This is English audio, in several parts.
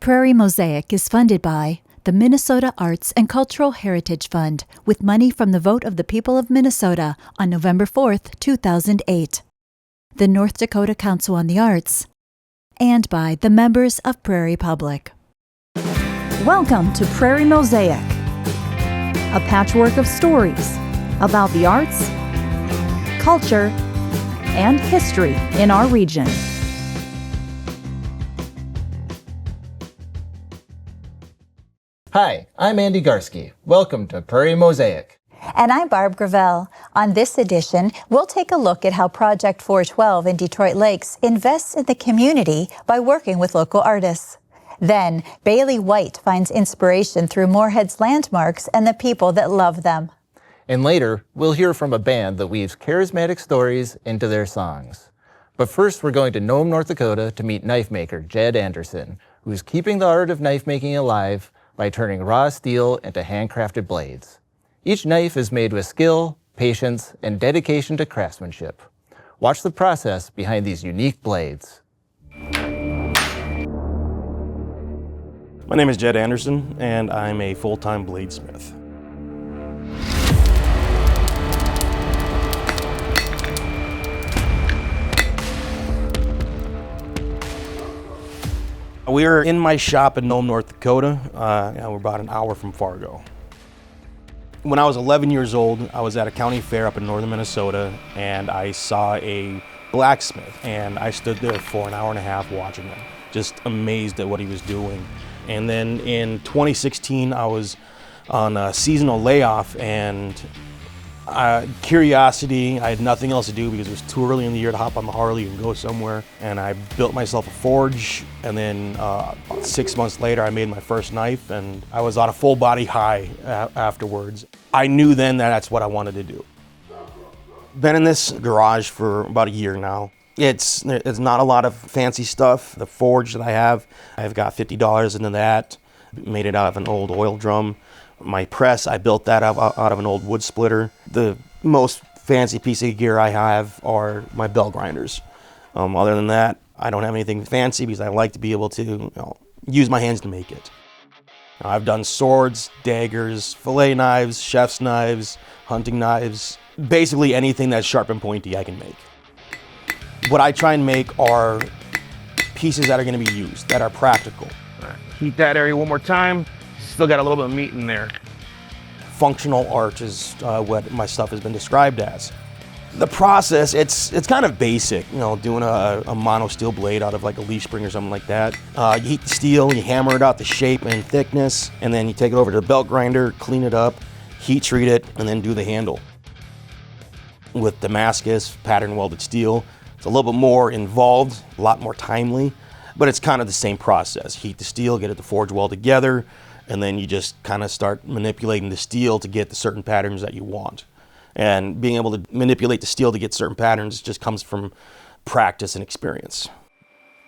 Prairie Mosaic is funded by the Minnesota Arts and Cultural Heritage Fund with money from the vote of the people of Minnesota on November 4th, 2008, the North Dakota Council on the Arts, and by the members of Prairie Public. Welcome to Prairie Mosaic, a patchwork of stories about the arts, culture, and history in our region. Hi, I'm Andy Garski. Welcome to Prairie Mosaic. And I'm Barb Gravel. On this edition, we'll take a look at how Project 412 in Detroit Lakes invests in the community by working with local artists. Then, Bailey White finds inspiration through Moorhead's landmarks and the people that love them. And later, we'll hear from a band that weaves charismatic stories into their songs. But first, we're going to Nome, North Dakota to meet knife maker Jed Anderson, who's keeping the art of knife making alive by turning raw steel into handcrafted blades. Each knife is made with skill, patience, and dedication to craftsmanship. Watch the process behind these unique blades. My name is Jed Anderson, and I'm a full-time bladesmith. We're in my shop in Nome, North Dakota. We're about an hour from Fargo. When I was 11 years old, I was at a county fair up in northern Minnesota, and I saw a blacksmith, and I stood there for an hour and a half watching him, just amazed at what he was doing. And then in 2016, I was on a seasonal layoff, and curiosity, I had nothing else to do because it was too early in the year to hop on the Harley and go somewhere. And I built myself a forge, and then 6 months later, I made my first knife, and I was on a full body high afterwards. I knew then that that's what I wanted to do. Been in this garage for about a year now. It's not a lot of fancy stuff. The forge that I've got $50 into that. Made it out of an old oil drum. My press, I built that out of an old wood splitter. The most fancy piece of gear I have are my bell grinders. Other than that, I don't have anything fancy because I like to be able to use my hands to make it. I've done swords, daggers, fillet knives, chef's knives, hunting knives. Basically anything that's sharp and pointy I can make. What I try and make are pieces that are going to be used, that are practical. All right. Heat that area one more time. Still got a little bit of meat in there. Functional art is what my stuff has been described as. The process, it's kind of basic, doing a mono steel blade out of like a leaf spring or something like that. You heat the steel, you hammer it out the shape and thickness, and then you take it over to the belt grinder, clean it up, heat treat it, and then do the handle. With Damascus pattern welded steel, it's a little bit more involved, a lot more timely, but it's kind of the same process. Heat the steel, get it to forge weld together, and then you just kind of start manipulating the steel to get the certain patterns that you want. And being able to manipulate the steel to get certain patterns just comes from practice and experience.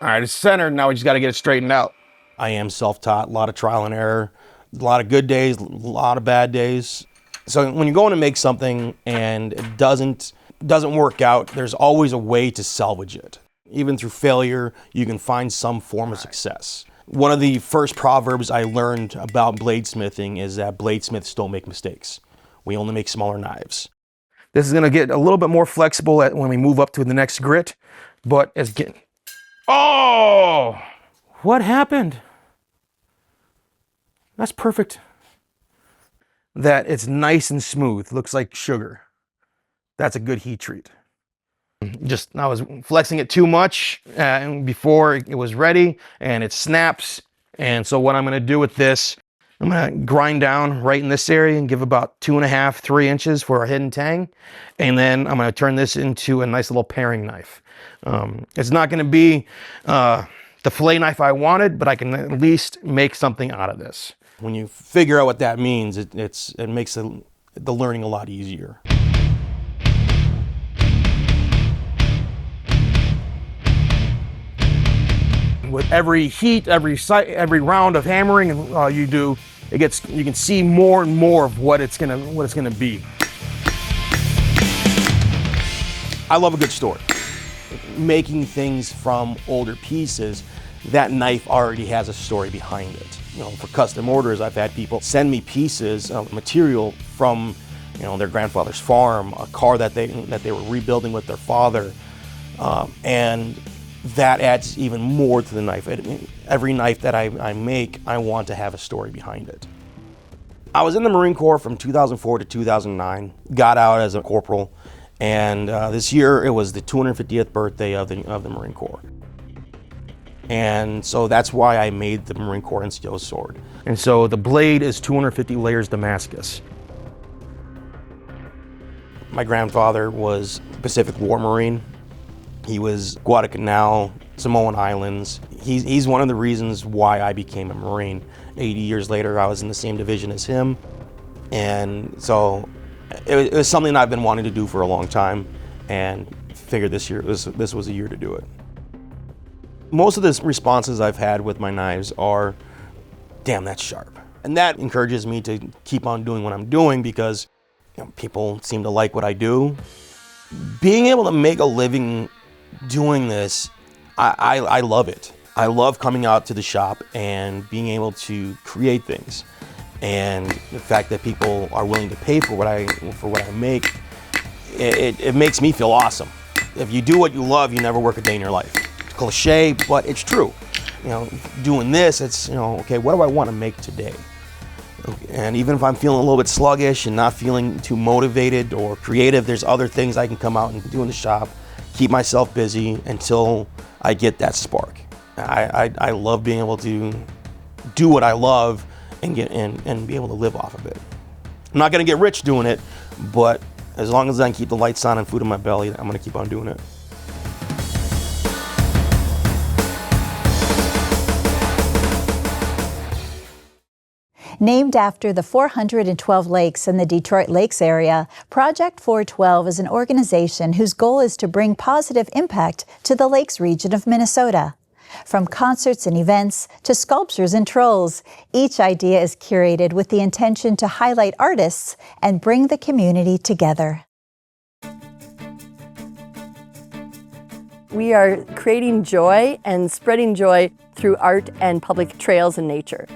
All right, it's centered. Now we just got to get it straightened out. I am self-taught, a lot of trial and error, a lot of good days, a lot of bad days. So when you're going to make something and it doesn't work out, there's always a way to salvage it. Even through failure, you can find some form of success. One of the first proverbs I learned about bladesmithing is that bladesmiths don't make mistakes. We only make smaller knives. This is going to get a little bit more flexible when we move up to the next grit, but it's getting... Oh! What happened? That's perfect. That it's nice and smooth, looks like sugar. That's a good heat treat. I was flexing it too much before it was ready, and it snaps. And so what I'm going to do with this, I'm going to grind down right in this area and give about 2.5, 3 inches for a hidden tang. And then I'm going to turn this into a nice little paring knife. It's not going to be the fillet knife I wanted, but I can at least make something out of this. When you figure out what that means, it makes the learning a lot easier. With every heat, every round of hammering you do, you can see more and more of what it's gonna be. I love a good story. Making things from older pieces that knife already has a story behind it. You know, for custom orders, I've had people send me pieces of material from, you know, their grandfather's farm, a car that they were rebuilding with their father, and that adds even more to the knife. Every knife that I make, I want to have a story behind it. I was in the Marine Corps from 2004 to 2009, got out as a corporal, and this year it was the 250th birthday of the Marine Corps. And so that's why I made the Marine Corps NCO sword. And so the blade is 250 layers Damascus. My grandfather was Pacific War Marine. He was Guadalcanal, Samoan Islands. He's one of the reasons why I became a Marine. 80 years later, I was in the same division as him. And so it was something I've been wanting to do for a long time, and figured this was a year to do it. Most of the responses I've had with my knives are, damn, that's sharp. And that encourages me to keep on doing what I'm doing, because, you know, people seem to like what I do. Being able to make a living doing this, I love it. I love coming out to the shop and being able to create things. And the fact that people are willing to pay for what I make, it makes me feel awesome. If you do what you love, you never work a day in your life. It's cliche, but it's true. You know, doing this, it's, you know, okay, what do I want to make today? And even if I'm feeling a little bit sluggish and not feeling too motivated or creative, there's other things I can come out and do in the shop, keep myself busy until I get that spark. I love being able to do what I love and be able to live off of it. I'm not gonna get rich doing it, but as long as I can keep the lights on and food in my belly, I'm gonna keep on doing it. Named after the 412 lakes in the Detroit Lakes area, Project 412 is an organization whose goal is to bring positive impact to the Lakes region of Minnesota. From concerts and events to sculptures and trolls, each idea is curated with the intention to highlight artists and bring the community together. We are creating joy and spreading joy through art and public trails and nature.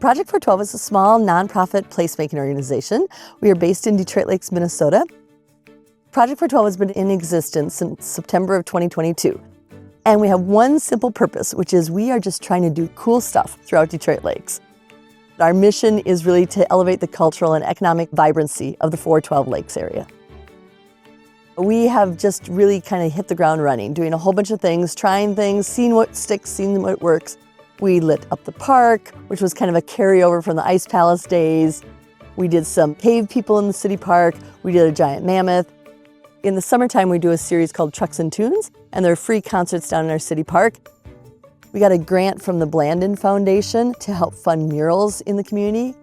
Project 412 is a small nonprofit placemaking organization. We are based in Detroit Lakes, Minnesota. Project 412 has been in existence since September of 2022. And we have one simple purpose, which is we are just trying to do cool stuff throughout Detroit Lakes. Our mission is really to elevate the cultural and economic vibrancy of the 412 Lakes area. We have just really kind of hit the ground running, doing a whole bunch of things, trying things, seeing what sticks, seeing what works. We lit up the park, which was kind of a carryover from the Ice Palace days. We did some cave people in the city park. We did a giant mammoth. In the summertime, we do a series called Trucks and Tunes, and there are free concerts down in our city park. We got a grant from the Blandin Foundation to help fund murals in the community.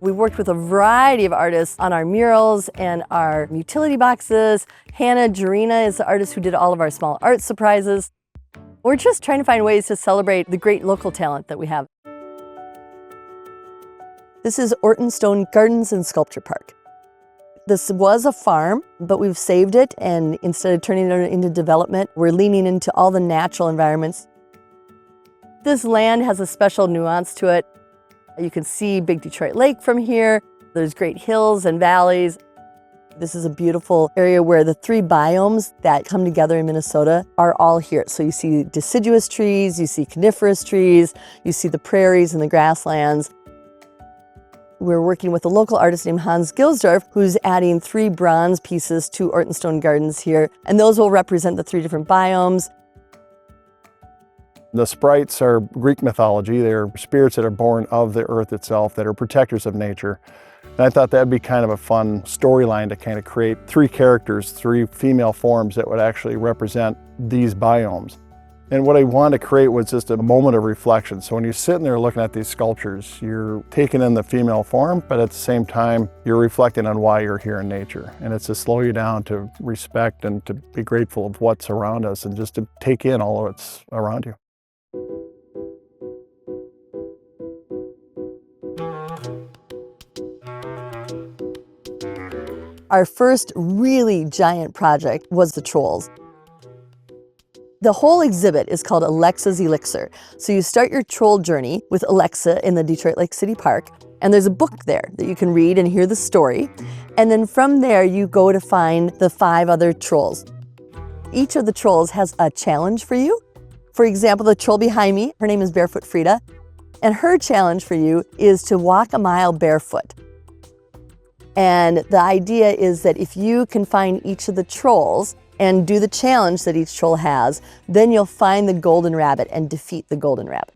We worked with a variety of artists on our murals and our utility boxes. Hannah Jarina is the artist who did all of our small art surprises. We're just trying to find ways to celebrate the great local talent that we have. This is Ortonstone Gardens and Sculpture Park. This was a farm, but we've saved it, and instead of turning it into development, we're leaning into all the natural environments. This land has a special nuance to it. You can see Big Detroit Lake from here. There's great hills and valleys. This is a beautiful area where the three biomes that come together in Minnesota are all here. So you see deciduous trees, you see coniferous trees, you see the prairies and the grasslands. We're working with a local artist named Hans Gilsdorf, who's adding 3 bronze pieces to Ortonstone Gardens here, and those will represent the 3 different biomes. The sprites are Greek mythology. They're spirits that are born of the earth itself, that are protectors of nature. And I thought that'd be kind of a fun storyline to kind of create 3 characters, 3 female forms that would actually represent these biomes. And what I wanted to create was just a moment of reflection. So when you're sitting there looking at these sculptures, you're taking in the female form, but at the same time, you're reflecting on why you're here in nature. And it's to slow you down, to respect and to be grateful of what's around us and just to take in all of what's around you. Our first really giant project was the trolls. The whole exhibit is called Alexa's Elixir. So you start your troll journey with Alexa in the Detroit Lake City Park, and there's a book there that you can read and hear the story. And then from there, you go to find the 5 other trolls. Each of the trolls has a challenge for you. For example, the troll behind me, her name is Barefoot Frida, and her challenge for you is to walk a mile barefoot. And the idea is that if you can find each of the trolls and do the challenge that each troll has, then you'll find the golden rabbit and defeat the golden rabbit.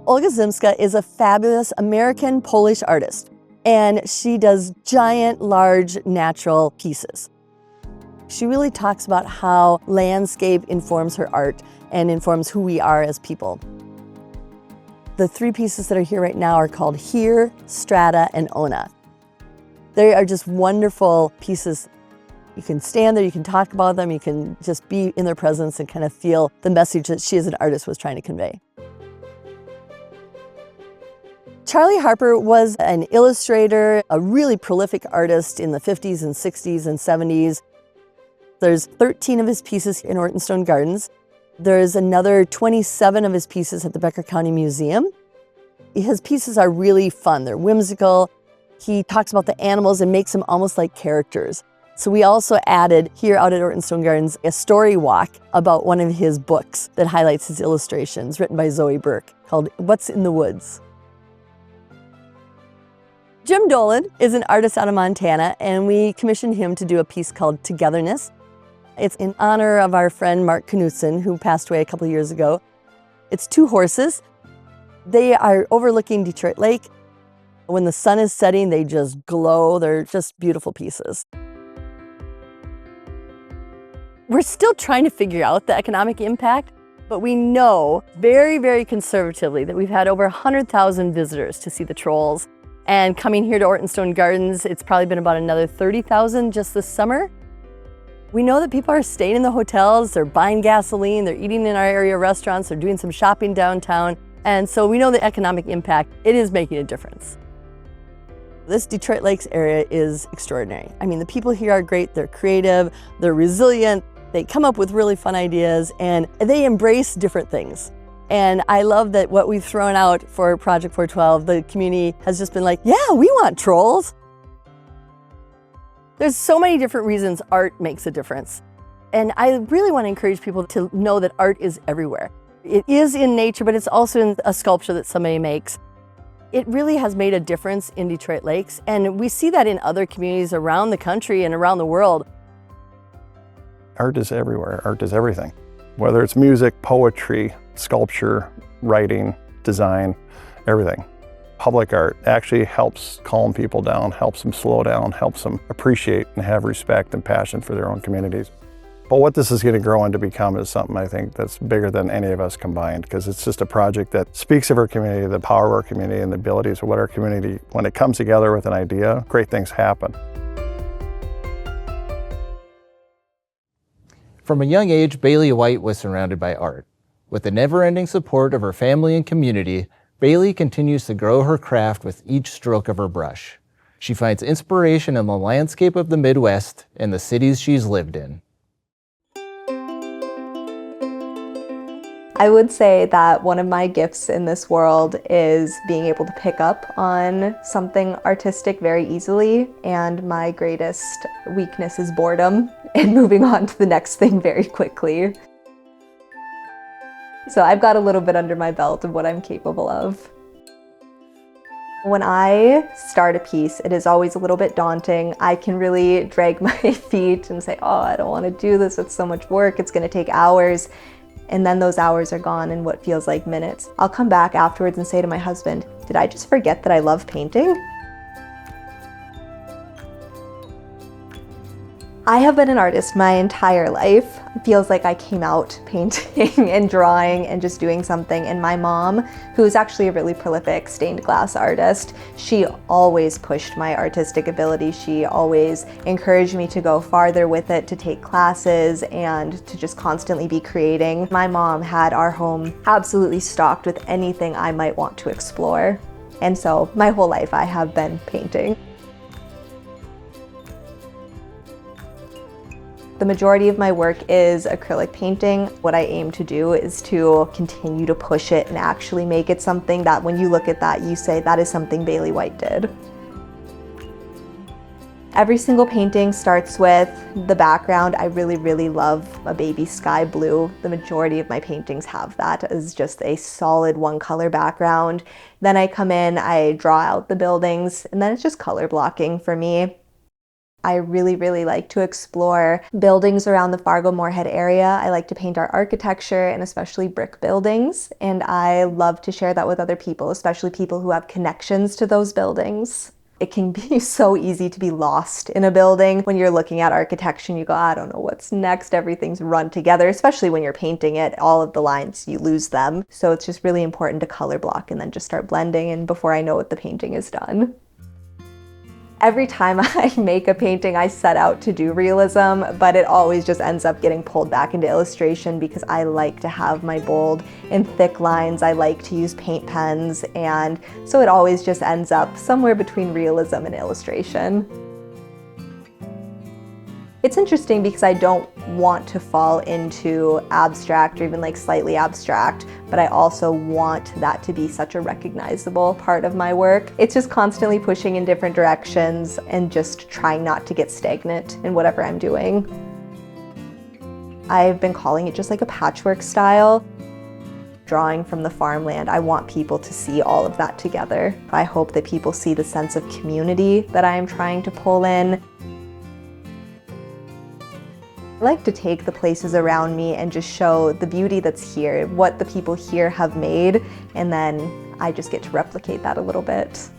Olga Zimska is a fabulous American-Polish artist, and she does giant, large, natural pieces. She really talks about how landscape informs her art and informs who we are as people. The 3 pieces that are here right now are called Here, Strata, and Ona. They are just wonderful pieces. You can stand there, you can talk about them, you can just be in their presence and kind of feel the message that she as an artist was trying to convey. Charlie Harper was an illustrator, a really prolific artist in the 50s and 60s and 70s. There's 13 of his pieces in Ortonstone Gardens. There's another 27 of his pieces at the Becker County Museum. His pieces are really fun, they're whimsical. He talks about the animals and makes them almost like characters. So we also added here out at Ortonstone Gardens a story walk about one of his books that highlights his illustrations, written by Zoe Burke, called What's in the Woods. Jim Dolan is an artist out of Montana, and we commissioned him to do a piece called Togetherness. It's in honor of our friend Mark Knutson, who passed away a couple years ago. It's 2 horses. They are overlooking Detroit Lake. When the sun is setting, they just glow. They're just beautiful pieces. We're still trying to figure out the economic impact, but we know very, very conservatively that we've had over 100,000 visitors to see the trolls. And coming here to Ortonstone Gardens, it's probably been about another 30,000 just this summer. We know that people are staying in the hotels, they're buying gasoline, they're eating in our area restaurants, they're doing some shopping downtown. And so we know the economic impact, it is making a difference. This Detroit Lakes area is extraordinary. I mean, the people here are great, they're creative, they're resilient, they come up with really fun ideas, and they embrace different things. And I love that what we've thrown out for Project 412, the community has just been like, yeah, we want trolls. There's so many different reasons art makes a difference. And I really want to encourage people to know that art is everywhere. It is in nature, but it's also in a sculpture that somebody makes. It really has made a difference in Detroit Lakes, and we see that in other communities around the country and around the world. Art is everywhere. Art is everything. Whether it's music, poetry, sculpture, writing, design, everything. Public art actually helps calm people down, helps them slow down, helps them appreciate and have respect and passion for their own communities. But what this is going to grow into become is something I think that's bigger than any of us combined, because it's just a project that speaks of our community, the power of our community, and the abilities of what our community, when it comes together with an idea, great things happen. From a young age, Bailey White was surrounded by art. With the never-ending support of her family and community, Bailey continues to grow her craft with each stroke of her brush. She finds inspiration in the landscape of the Midwest and the cities she's lived in. I would say that one of my gifts in this world is being able to pick up on something artistic very easily, and my greatest weakness is boredom and moving on to the next thing very quickly. So I've got a little bit under my belt of what I'm capable of. When I start a piece, it is always a little bit daunting. I can really drag my feet and say, oh, I don't want to do this, it's so much work, it's going to take hours. And then those hours are gone in what feels like minutes. I'll come back afterwards and say to my husband, did I just forget that I love painting? I have been an artist my entire life. It feels like I came out painting and drawing and just doing something. And my mom, who is actually a really prolific stained glass artist, she always pushed my artistic ability. She always encouraged me to go farther with it, to take classes, and to just constantly be creating. My mom had our home absolutely stocked with anything I might want to explore. And so my whole life I have been painting. The majority of my work is acrylic painting. What I aim to do is to continue to push it and actually make it something that when you look at that, you say that is something Bailey White did. Every single painting starts with the background. I really love a baby sky blue. The majority of my paintings have that as just a solid one color background. Then I come in, I draw out the buildings, and then it's just color blocking for me. I really like to explore buildings around the Fargo-Moorhead area. I like to paint our architecture and especially brick buildings. And I love to share that with other people, especially people who have connections to those buildings. It can be so easy to be lost in a building when you're looking at architecture and you go, I don't know what's next. Everything's run together, especially when you're painting it. All of the lines, you lose them. So it's just really important to color block and then just start blending. And before I know it, the painting is done. Every time I make a painting, I set out to do realism, but it always just ends up getting pulled back into illustration because I like to have my bold and thick lines. I like to use paint pens, and so it always just ends up somewhere between realism and illustration. It's interesting because I don't want to fall into abstract or even like slightly abstract, but I also want that to be such a recognizable part of my work. It's just constantly pushing in different directions and just trying not to get stagnant in whatever I'm doing. I've been calling it just like a patchwork style. Drawing from the farmland, I want people to see all of that together. I hope that people see the sense of community that I am trying to pull in. I like to take the places around me and just show the beauty that's here, what the people here have made, and then I just get to replicate that a little bit.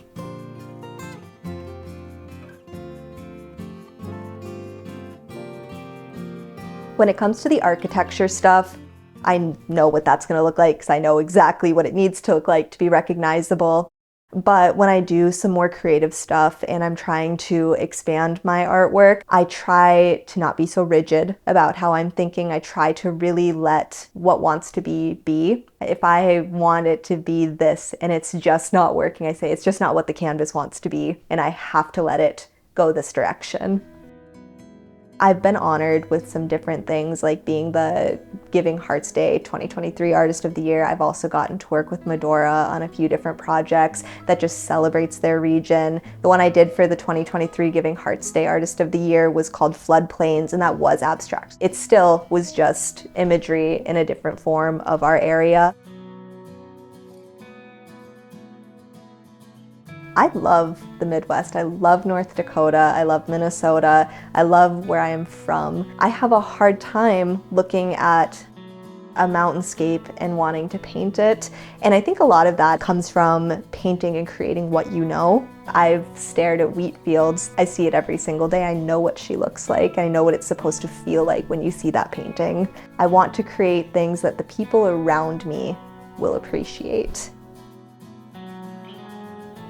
When it comes to the architecture stuff, I know what that's going to look like because I know exactly what it needs to look like to be recognizable. But when I do some more creative stuff and I'm trying to expand my artwork, I try to not be so rigid about how I'm thinking. I try to really let what wants to be. If I want it to be this and it's just not working, I say it's just not what the canvas wants to be, and I have to let it go this direction. I've been honored with some different things, like being the Giving Hearts Day 2023 Artist of the Year. I've also gotten to work with Medora on a few different projects that just celebrates their region. The one I did for the 2023 Giving Hearts Day Artist of the Year was called Floodplains, and that was abstract. It still was just imagery in a different form of our area. I love the Midwest. I love North Dakota. I love Minnesota. I love where I am from. I have a hard time looking at a mountainscape and wanting to paint it. And I think a lot of that comes from painting and creating what you know. I've stared at wheat fields. I see it every single day. I know what she looks like. I know what it's supposed to feel like when you see that painting. I want to create things that the people around me will appreciate.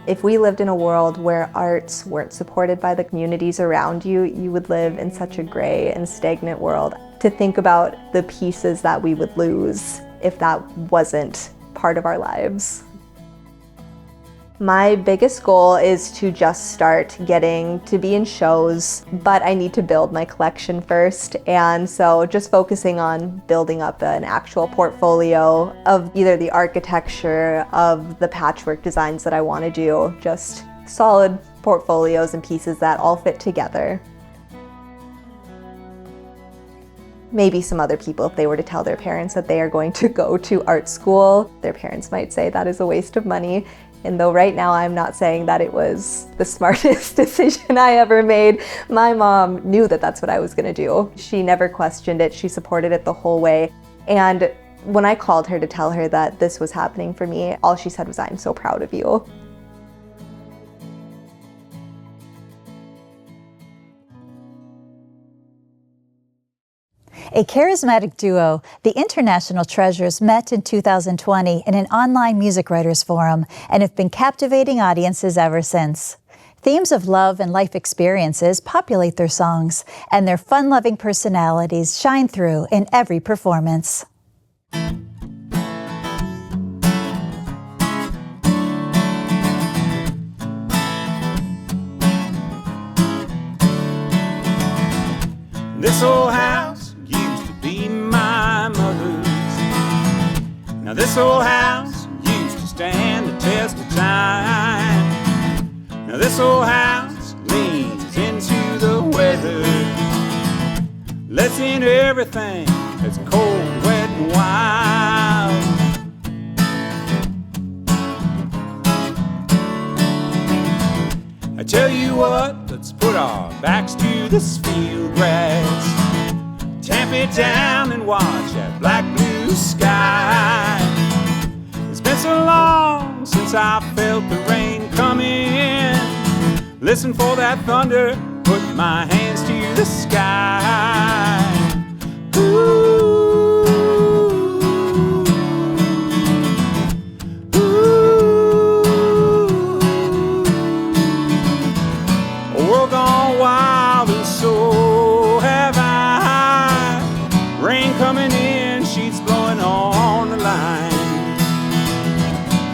If we lived in a world where arts weren't supported by the communities around you, you would live in such a gray and stagnant world. To think about the pieces that we would lose if that wasn't part of our lives. My biggest goal is to just start getting to be in shows, but I need to build my collection first. And so just focusing on building up an actual portfolio of either the architecture, of the patchwork designs that I want to do, just solid portfolios and pieces that all fit together. Maybe some other people, if they were to tell their parents that they are going to go to art school, their parents might say that is a waste of money. And though right now I'm not saying that it was the smartest decision I ever made, my mom knew that that's what I was going to do. She never questioned it. She supported it the whole way. And when I called her to tell her that this was happening for me, all she said was, "I'm so proud of you." A charismatic duo, the International Treasures met in 2020 in an online music writers forum and have been captivating audiences ever since. Themes of love and life experiences populate their songs, and their fun-loving personalities shine through in every performance. This old house used to be my mother's. Now this old house used to stand the test of time. Now this old house leans into the weather, lets in everything that's cold, wet, and wild. I tell you what, let's put our backs to this field grass, tamp it down and watch that black blue sky. It's been so long since I felt the rain coming. Listen for that thunder, put my hands to the sky. Ooh. Gone wild and so have I. Rain coming in, sheets blowing on the line.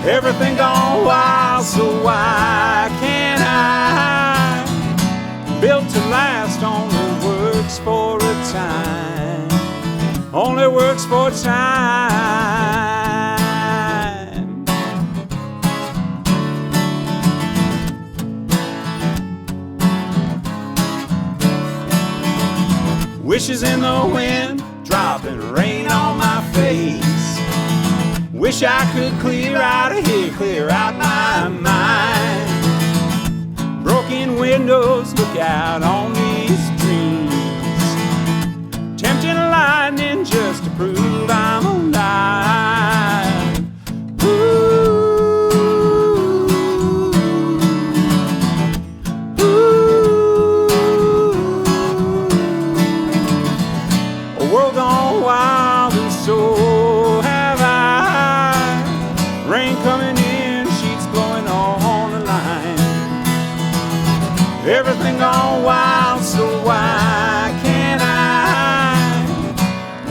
Everything gone wild, so why can't I? Built to last only works for a time. Only works for a time. Wishes in the wind, dropping rain on my face. Wish I could clear out of here, clear out my mind. Broken windows look out on these dreams. Tempting lightning just to prove I'm alive. Ooh. World gone wild and so have I. Rain coming in, sheets blowing on the line. Everything gone wild, so why can't I?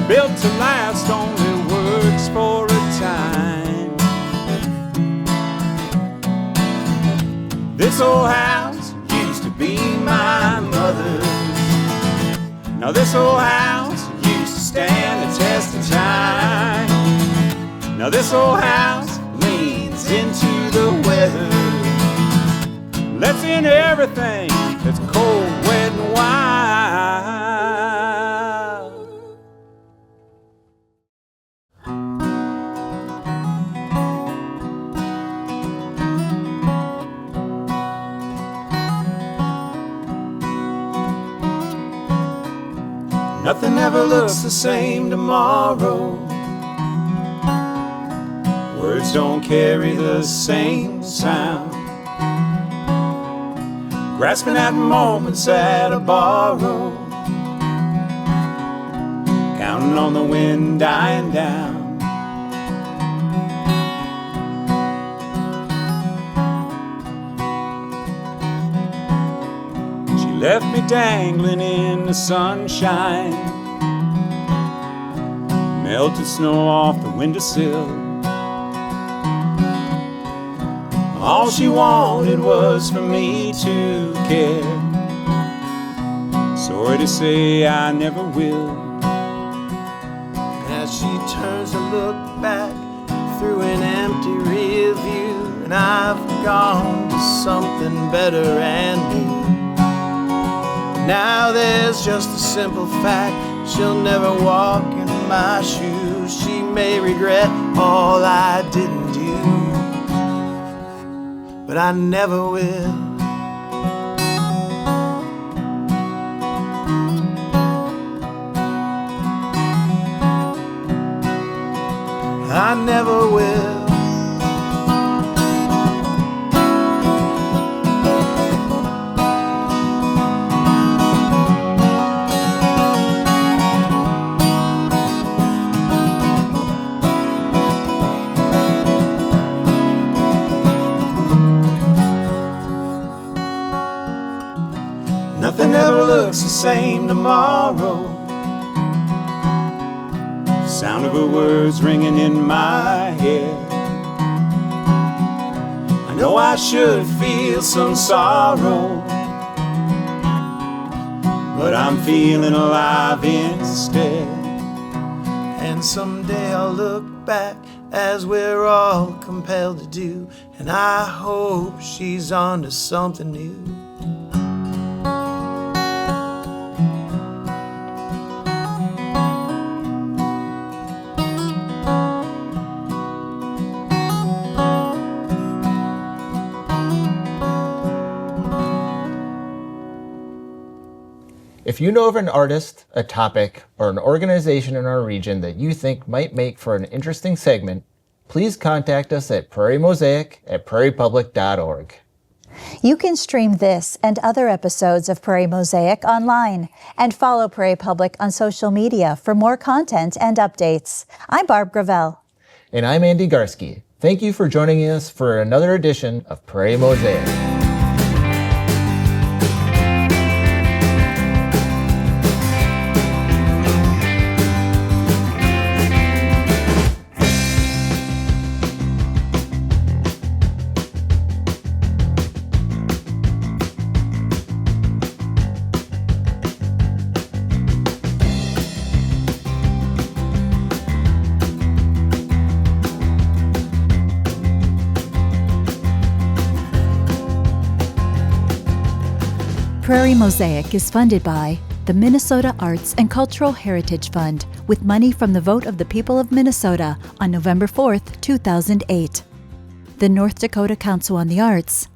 Built to last only works for a time. This old house used to be my mother's. Now this old house stand the test of time. Now this old house leans into the weather, lets in everything that's cold, wet, and wild. Nothing ever looks the same tomorrow. Words don't carry the same sound. Grasping at moments at a borrow, counting on the wind dying down. Left me dangling in the sunshine, melted snow off the windowsill. All she wanted was for me to care. Sorry to say I never will. As she turns to look back through an empty rear view, and I've gone to something better and new. Now there's just a simple fact, she'll never walk in my shoes. She may regret all I didn't do, but I never will. I never will. Nothing ever looks the same tomorrow. Sound of her words ringing in my head. I know I should feel some sorrow, but but I'm feeling alive instead. And someday I'll look back, as we're all compelled to do, and I hope she's onto something new. If you know of an artist, a topic, or an organization in our region that you think might make for an interesting segment, please contact us at prairiemosaic@prairiepublic.org. You can stream this and other episodes of Prairie Mosaic online and follow Prairie Public on social media for more content and updates. I'm Barb Gravel. And I'm Andy Garski. Thank you for joining us for another edition of Prairie Mosaic. Prairie Mosaic is funded by the Minnesota Arts and Cultural Heritage Fund with money from the vote of the people of Minnesota on November 4th, 2008, the North Dakota Council on the Arts,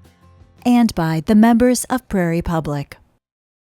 and by the members of Prairie Public.